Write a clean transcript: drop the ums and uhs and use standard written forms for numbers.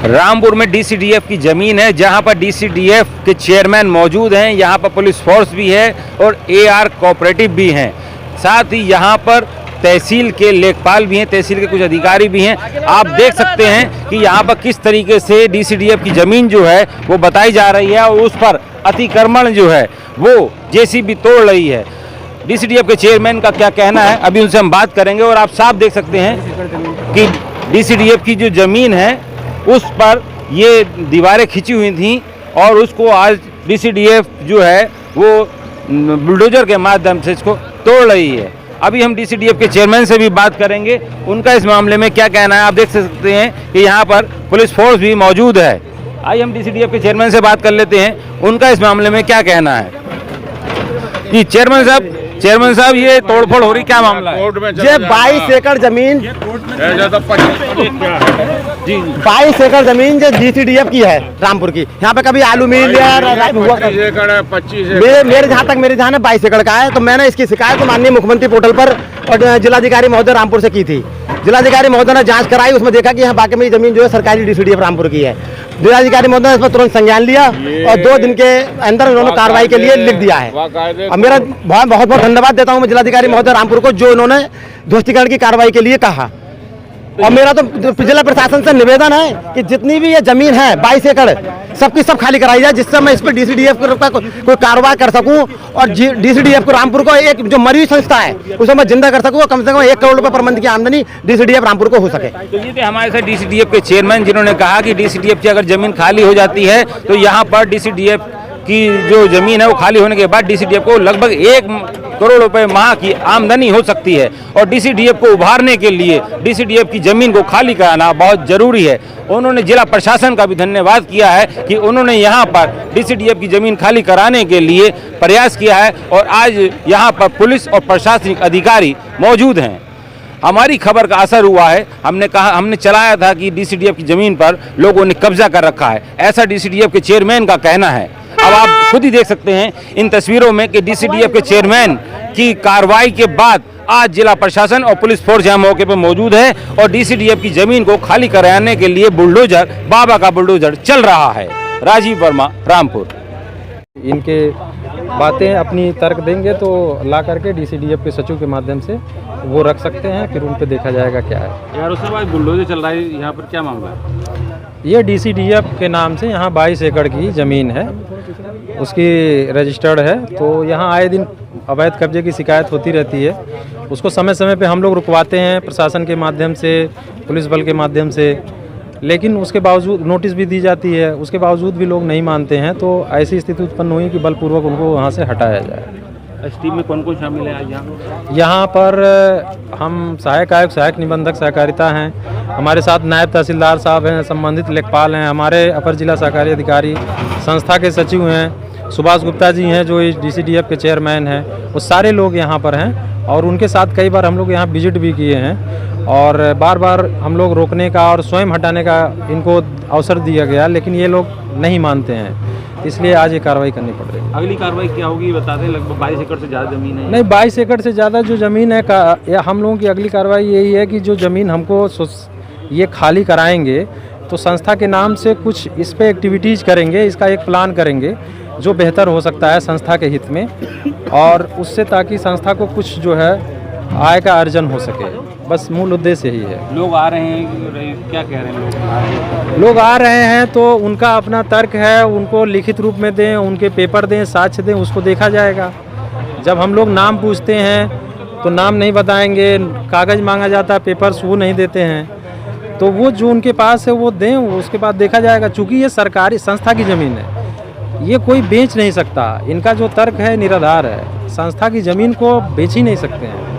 रामपुर में डीसीडीएफ की ज़मीन है, जहां पर डीसीडीएफ के चेयरमैन मौजूद हैं। यहां पर पुलिस फोर्स भी है और एआर कोऑपरेटिव भी हैं। साथ ही यहां पर तहसील के लेखपाल भी हैं, तहसील के कुछ अधिकारी भी हैं। आप देख सकते हैं कि यहाँ पर किस तरीके से डीसीडीएफ की ज़मीन जो है वो बताई जा रही है और उस पर अतिक्रमण जो है वो जेसीबी तोड़ रही है। डीसीडीएफ के चेयरमैन का क्या कहना है, अभी उनसे हम बात करेंगे। और आप साफ देख सकते हैं कि डीसीडीएफ की जो ज़मीन है उस पर ये दीवारें खिंची हुई थीं और उसको आज डीसीडीएफ जो है वो बुलडोजर के माध्यम से इसको तोड़ रही है। अभी हम डीसीडीएफ के चेयरमैन से भी बात करेंगे, उनका इस मामले में क्या कहना है। आप देख सकते हैं कि यहाँ पर पुलिस फोर्स भी मौजूद है। आइए हम डीसीडीएफ के चेयरमैन से बात कर लेते हैं, उनका इस मामले में क्या कहना है। जी चेयरमैन साहब ये तोड़फोड़ हो रही, क्या मामला है? ये 22 एकड़ जमीन जी 22 एकड़ जमीन जो डीसीडीएफ की है रामपुर की। यहाँ पे कभी आलू मिल लिया हुआ 25 मेरे जहाँ तक मेरे ध्यान है 22 एकड़ का है। तो मैंने इसकी शिकायत तो माननीय मुख्यमंत्री पोर्टल पर और जिलाधिकारी महोदय रामपुर से की थी। जिलाधिकारी महोदय ने जांच कराई, उसमें देखा कि यहाँ बाकी में जमीन जो है सरकारी डीसीडीएफ रामपुर की है। जिलाधिकारी महोदय ने इस पर तुरंत संज्ञान लिया और 2 दिन के अंदर उन्होंने कार्रवाई के लिए लिख दिया है। और मेरा बहुत बहुत धन्यवाद देता हूँ मैं जिलाधिकारी महोदय रामपुर को, जो उन्होंने ध्वस्तीकरण की कार्रवाई के लिए कहा। और मेरा तो जिला प्रशासन से निवेदन है कि जितनी भी ये जमीन है 22 एकड़ सबकी सब खाली कराई जाए, जिससे मैं इस पर डीसीडीएफ का कोई कार्रवाई कर सकूं और डीसीडीएफ को रामपुर को एक जो मरी संस्था है उसे मैं जिंदा कर सकूं। कम से कम 1 करोड़ रुपए पर मंथ की आमदनी डीसीडीएफ रामपुर को हो सके। तो ये थे हमारे साथ डीसीडीएफ के चेयरमैन, जिन्होंने कहा कि डीसीडीएफ की अगर जमीन खाली हो जाती है तो यहाँ पर डीसीडीएफ की जो जमीन है वो खाली होने के बाद डीसीडीएफ को लगभग 1 करोड़ रुपए माह की आमदनी हो सकती है। और डीसीडीएफ को उभारने के लिए डीसीडीएफ की जमीन को खाली कराना बहुत जरूरी है। उन्होंने जिला प्रशासन का भी धन्यवाद किया है कि उन्होंने यहाँ पर डीसीडीएफ की जमीन खाली कराने के लिए प्रयास किया है और आज यहाँ पर पुलिस और प्रशासनिक अधिकारी मौजूद हैं। हमारी खबर का असर हुआ है। हमने चलाया था कि डीसीडीएफ की जमीन पर लोगों ने कब्जा कर रखा है, ऐसा डीसीडीएफ के चेयरमैन का कहना है। अब आप खुद ही देख सकते हैं इन तस्वीरों में कि डीसीडीएफ के चेयरमैन की कार्रवाई के बाद आज जिला प्रशासन और पुलिस फोर्स यहाँ मौके पर मौजूद है और डीसीडीएफ की जमीन को खाली कराने के लिए बुलडोजर, बाबा का बुलडोजर चल रहा है। राजीव वर्मा, रामपुर। इनके बातें अपनी तर्क देंगे तो ला करके डीसीडीएफ के सचिव के माध्यम से वो रख सकते हैं, फिर उन पे देखा जाएगा क्या है। यार उसके बाद बुलडोजर चल रहा है, यहाँ पर क्या मामला है? ये डीसीडीएफ के नाम से यहाँ 22 एकड़ की ज़मीन है, उसकी रजिस्टर्ड है। तो यहाँ आए दिन अवैध कब्जे की शिकायत होती रहती है, उसको समय समय पे हम लोग रुकवाते हैं प्रशासन के माध्यम से, पुलिस बल के माध्यम से, लेकिन उसके बावजूद नोटिस भी दी जाती है, उसके बावजूद भी लोग नहीं मानते हैं। तो ऐसी स्थिति उत्पन्न हुई कि बलपूर्वक उनको वहाँ से हटाया जाए। इस टीम में कौन कौन शामिल है आज यहाँ पर? हम सहायक आयुक्त, सहायक निबंधक सहकारिता हैं, हमारे साथ नायब तहसीलदार साहब हैं, संबंधित लेखपाल हैं, हमारे अपर जिला सहकारी अधिकारी, संस्था के सचिव हैं, सुभाष गुप्ता जी हैं जो इस डीसीडीएफ के चेयरमैन हैं, वो सारे लोग यहाँ पर हैं। और उनके साथ कई बार हम लोग यहाँ विजिट भी किए हैं और बार बार हम लोग रोकने का और स्वयं हटाने का इनको अवसर दिया गया, लेकिन ये लोग नहीं मानते हैं, इसलिए आज ये कार्रवाई करनी पड़ रही है। अगली कार्रवाई क्या होगी बता दें? लगभग 22 एकड़ से ज़्यादा ज़मीन है। नहीं, 22 एकड़ से ज़्यादा जो ज़मीन है हम लोगों की अगली कार्रवाई यही है कि जो ज़मीन हमको ये खाली कराएंगे तो संस्था के नाम से कुछ इस पर एक्टिविटीज़ करेंगे, इसका एक प्लान करेंगे जो बेहतर हो सकता है संस्था के हित में, और उससे ताकि संस्था को कुछ जो है आय का अर्जन हो सके। बस मूल उद्देश्य यही है। लोग आ रहे हैं, क्या कह रहे हैं लोग आ रहे हैं तो उनका अपना तर्क है, उनको लिखित रूप में दें, उनके पेपर दें, साक्ष्य दें, उसको देखा जाएगा। जब हम लोग नाम पूछते हैं तो नाम नहीं बताएंगे, कागज़ मांगा जाता है, पेपर्स वो नहीं देते हैं, तो वो जो उनके पास है वो दें, उसके बाद देखा जाएगा। चूँकि ये सरकारी संस्था की ज़मीन है, ये कोई बेच नहीं सकता। इनका जो तर्क है निराधार है, संस्था की ज़मीन को बेच ही नहीं सकते हैं।